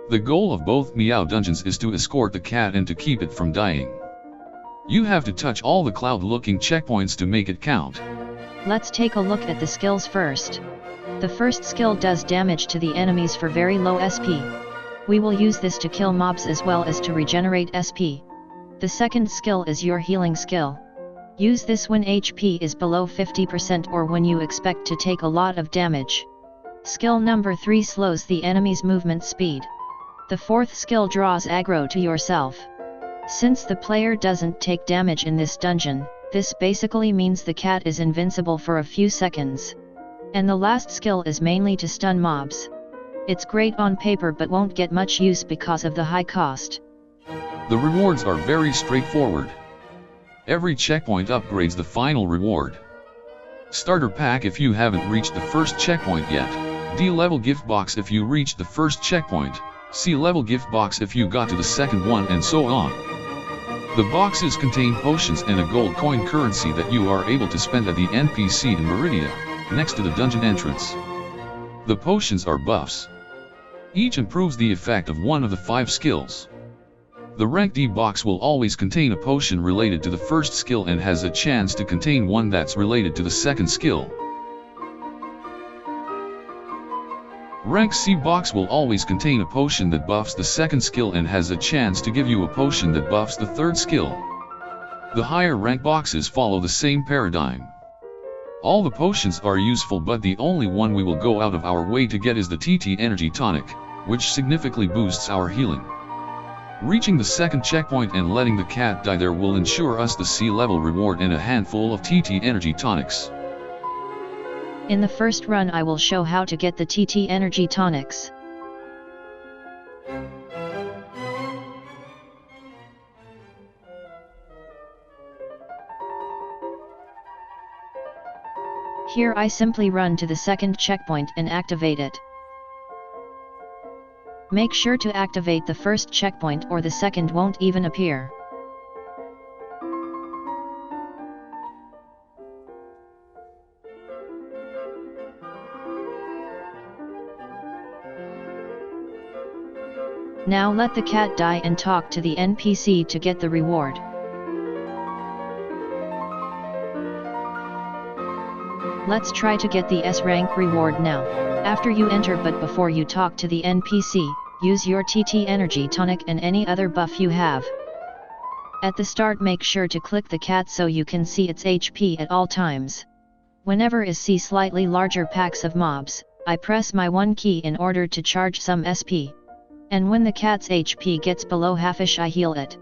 The goal of both Meow dungeons is to escort the cat and to keep it from dying. You have to touch all the cloud-looking checkpoints to make it count. Let's take a look at the skills first. The first skill does damage to the enemies for very low SP. We will use this to kill mobs as well as to regenerate SP. The second skill is your healing skill. Use this when HP is below 50% or when you expect to take a lot of damage. Skill number 3 slows the enemy's movement speed. The fourth skill draws aggro to yourself. Since the player doesn't take damage in this dungeon, this basically means the cat is invincible for a few seconds. And the last skill is mainly to stun mobs. It's great on paper but won't get much use because of the high cost. The rewards are very straightforward. Every checkpoint upgrades the final reward. Starter pack if you haven't reached the first checkpoint yet. D level gift box if you reached the first checkpoint. C level gift box if you got to the second one, and so on. The boxes contain potions and a gold coin currency that you are able to spend at the NPC in Meridia, next to the dungeon entrance. The potions are buffs. Each improves the effect of one of the 5 skills. The rank D box will always contain a potion related to the first skill and has a chance to contain one that's related to the second skill. Rank C box will always contain a potion that buffs the second skill and has a chance to give you a potion that buffs the third skill. The higher rank boxes follow the same paradigm. All the potions are useful, but the only one we will go out of our way to get is the TT Energy Tonic, which significantly boosts our healing. Reaching the second checkpoint and letting the cat die there will ensure us the C level reward and a handful of TT Energy Tonics. In the first run I will show how to get the TT Energy Tonics. Here I simply run to the second checkpoint and activate it. Make sure to activate the first checkpoint or the second won't even appear. Now let the cat die and talk to the NPC to get the reward. Let's try to get the S rank reward now. After you enter but before you talk to the NPC, use your TT Energy Tonic and any other buff you have. At the start make sure to click the cat so you can see its HP at all times. Whenever I see slightly larger packs of mobs, I press my 1 key in order to charge some SP. And when the cat's HP gets below halfish I heal it.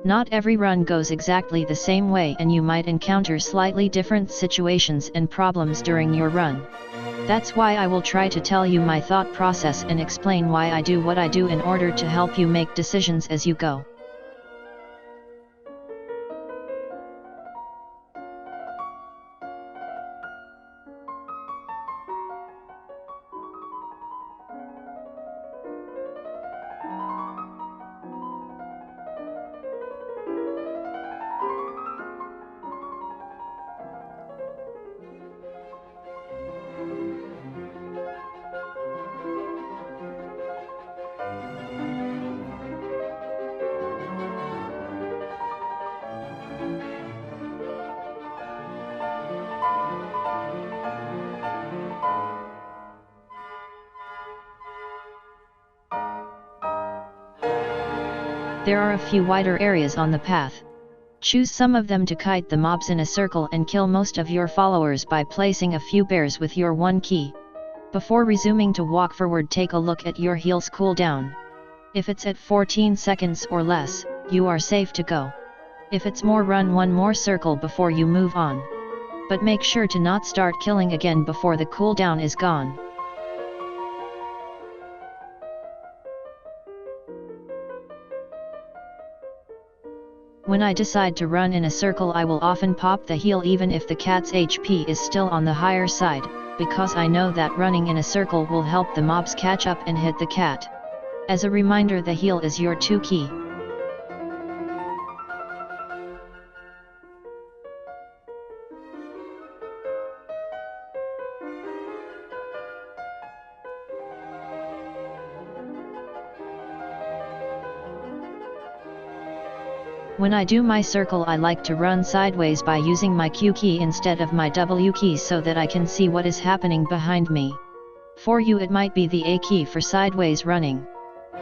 Not every run goes exactly the same way and you might encounter slightly different situations and problems during your run. That's why I will try to tell you my thought process and explain why I do what I do in order to help you make decisions as you go. There are a few wider areas on the path. Choose some of them to kite the mobs in a circle and kill most of your followers by placing a few bears with your 1 key. Before resuming to walk forward, take a look at your heal's cooldown. If it's at 14 seconds or less, you are safe to go. If it's more, run 1 more circle before you move on. But make sure to not start killing again before the cooldown is gone. When I decide to run in a circle I will often pop the heal even if the cat's HP is still on the higher side, because I know that running in a circle will help the mobs catch up and hit the cat. As a reminder, the heal is your 2 key. When I do my circle, I like to run sideways by using my Q key instead of my W key so that I can see what is happening behind me. For you it might be the A key for sideways running.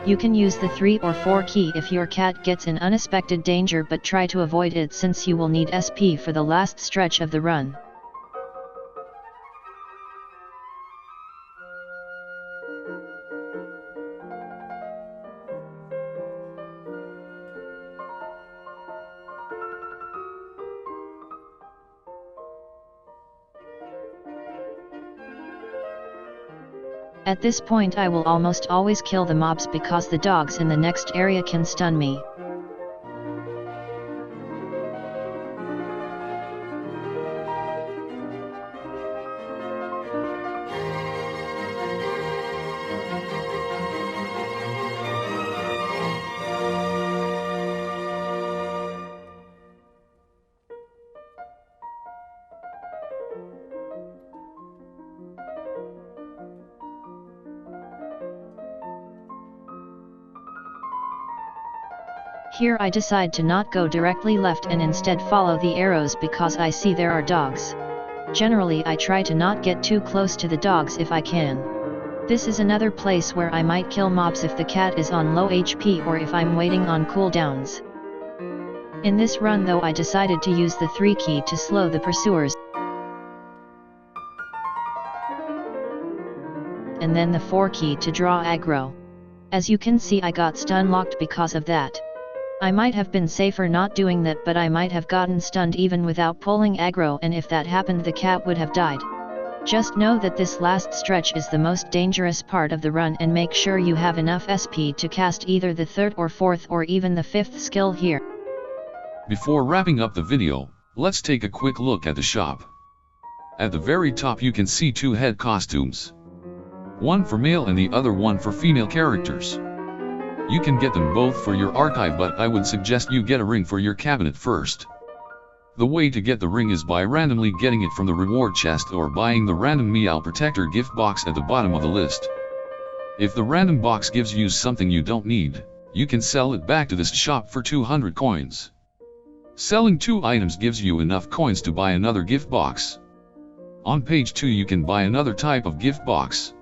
You can use the 3 or 4 key if your cat gets in unexpected danger, but try to avoid it since you will need SP for the last stretch of the run. At this point I will almost always kill the mobs because the dogs in the next area can stun me. Here I decide to not go directly left and instead follow the arrows because I see there are dogs. Generally I try to not get too close to the dogs if I can. This is another place where I might kill mobs if the cat is on low HP or if I'm waiting on cooldowns. In this run though I decided to use the 3 key to slow the pursuers, and then the 4 key to draw aggro. As you can see I got stun locked because of that. I might have been safer not doing that, but I might have gotten stunned even without pulling aggro, and if that happened the cat would have died. Just know that this last stretch is the most dangerous part of the run, and make sure you have enough SP to cast either the 3rd or 4th or even the 5th skill here. Before wrapping up the video, let's take a quick look at the shop. At the very top you can see 2 head costumes. One for male and the other one for female characters. You can get them both for your archive, but I would suggest you get a ring for your cabinet first. The way to get the ring is by randomly getting it from the reward chest or buying the random Meow Protector gift box at the bottom of the list. If the random box gives you something you don't need, you can sell it back to this shop for 200 coins. Selling 2 items gives you enough coins to buy another gift box. On page 2 you can buy another type of gift box.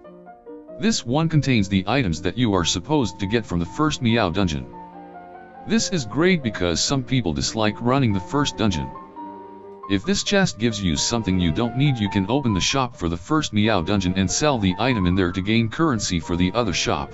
This one contains the items that you are supposed to get from the first Meow dungeon. This is great because some people dislike running the first dungeon. If this chest gives you something you don't need, you can open the shop for the first Meow dungeon and sell the item in there to gain currency for the other shop.